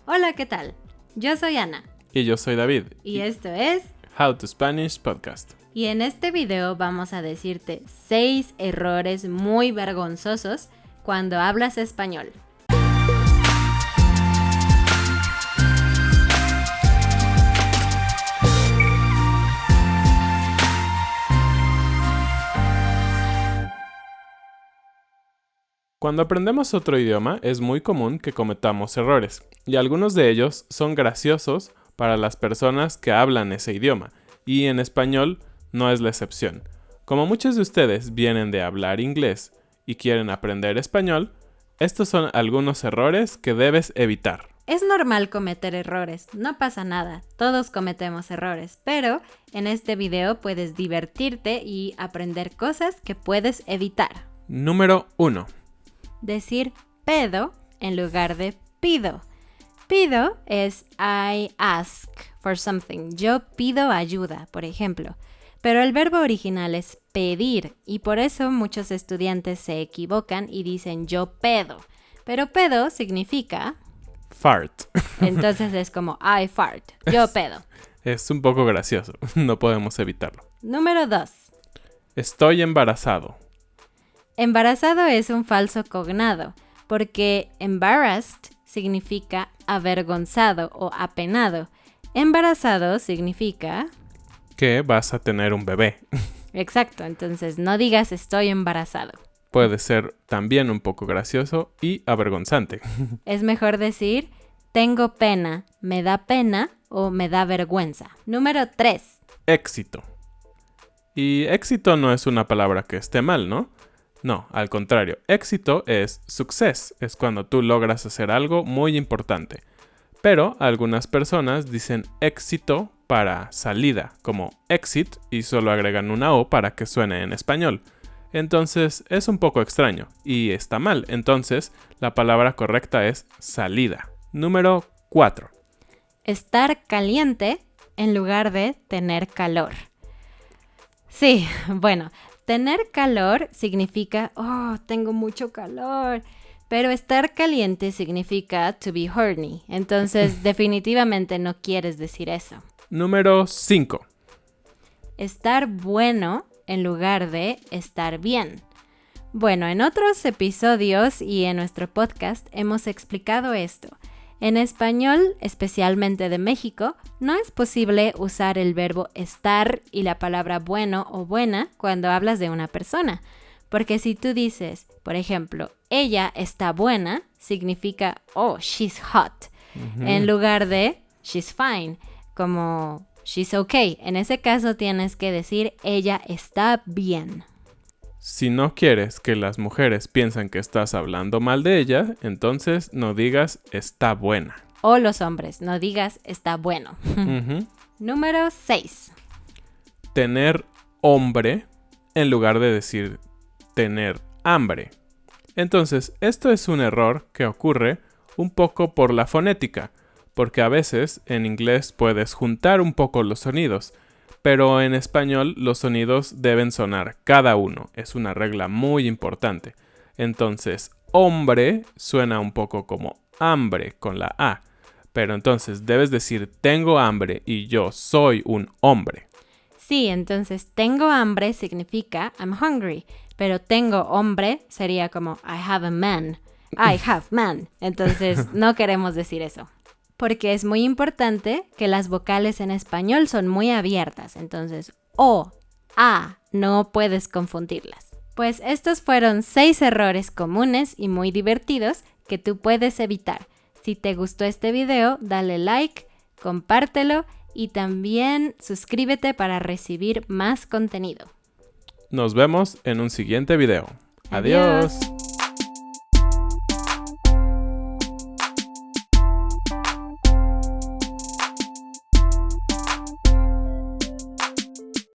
Hola, ¿qué tal? Yo soy Ana. Y yo soy David. Y esto es How to Spanish Podcast. Y en este video vamos a decirte 6 errores muy vergonzosos cuando hablas español. Cuando aprendemos otro idioma es muy común que cometamos errores, y algunos de ellos son graciosos para las personas que hablan ese idioma, y en español no es la excepción. Como muchos de ustedes vienen de hablar inglés y quieren aprender español, estos son algunos errores que debes evitar. Es normal cometer errores, no pasa nada, todos cometemos errores, pero en este video puedes divertirte y aprender cosas que puedes evitar. Número 1. Decir pedo en lugar de pido. Pido es I ask for something. Yo pido ayuda, por ejemplo. Pero el verbo original es pedir y por eso muchos estudiantes se equivocan y dicen yo pedo. Pero pedo significa Fart. Entonces es como I fart. Yo pedo. Es un poco gracioso, no podemos evitarlo. Número 2. Estoy embarazado. Embarazado es un falso cognado, porque embarrassed significa avergonzado o apenado. Embarazado significa Que vas a tener un bebé. Exacto, entonces no digas estoy embarazado. Puede ser también un poco gracioso y avergonzante. Es mejor decir tengo pena, me da pena o me da vergüenza. Número 3. Éxito. Y éxito no es una palabra que esté mal, ¿no? No, al contrario, éxito es success, es cuando tú logras hacer algo muy importante. Pero algunas personas dicen éxito para salida, como exit, y solo agregan una O para que suene en español. Entonces es un poco extraño y está mal, entonces la palabra correcta es salida. Número 4. Estar caliente en lugar de tener calor. Sí, bueno, tener calor significa, tengo mucho calor. Pero estar caliente significa to be horny. Entonces, definitivamente no quieres decir eso. Número 5. Estar bueno en lugar de estar bien. Bueno, en otros episodios y en nuestro podcast hemos explicado esto. En español, especialmente de México, no es posible usar el verbo estar y la palabra bueno o buena cuando hablas de una persona. Porque si tú dices, por ejemplo, ella está buena, significa, she's hot. En lugar de, she's fine, como, she's okay. En ese caso tienes que decir, ella está bien. Si no quieres que las mujeres piensen que estás hablando mal de ella, entonces no digas está buena. O los hombres, no digas está bueno. Número 6. Tener hombre en lugar de decir tener hambre. Entonces, esto es un error que ocurre un poco por la fonética, porque a veces en inglés puedes juntar un poco los sonidos, pero en español los sonidos deben sonar cada uno. Es una regla muy importante. Entonces, hombre suena un poco como hambre con la A, pero entonces debes decir tengo hambre y yo soy un hombre. Sí, entonces tengo hambre significa I'm hungry, pero tengo hombre sería como I have a man, I have man. Entonces no queremos decir eso. Porque es muy importante que las vocales en español son muy abiertas. Entonces O, A, no puedes confundirlas. Pues estos fueron 6 errores comunes y muy divertidos que tú puedes evitar. Si te gustó este video, dale like, compártelo y también suscríbete para recibir más contenido. Nos vemos en un siguiente video. Adiós.